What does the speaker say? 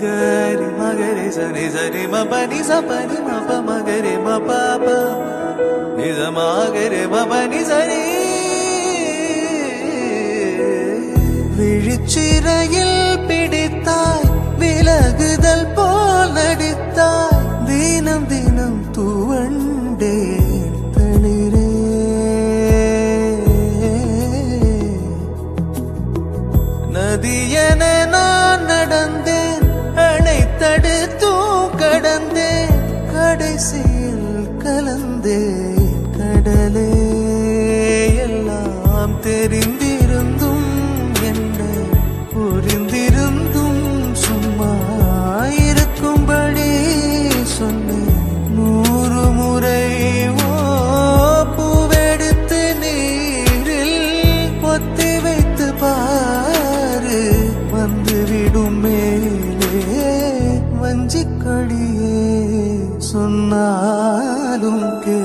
gari magare sani sani ma pani sa pani ma pa magare ma pa pa ni sa magare ma pani sani விழிச்சிறையில் பிடித்தாய் விலகுதல் போல் நடித்தாய் தினம் தினம் தூவண்டே தளிரே நதியென நான் நடந்தேன் அணைத்தடுத்தும் கடந்தேன் கடைசியில் கலந்தேன் கடலே எல்லாம் தெரிந்திருந்தும் புரிந்திருந்தும் சும்மா இருக்கும்படி சொன்னேன் 100 முறை பூவெடுத்து நீரில் பொத்தி வைத்து பாரு வந்துவிடும் மேலே வஞ்சிக்கொடியே சொன்னாலும் கே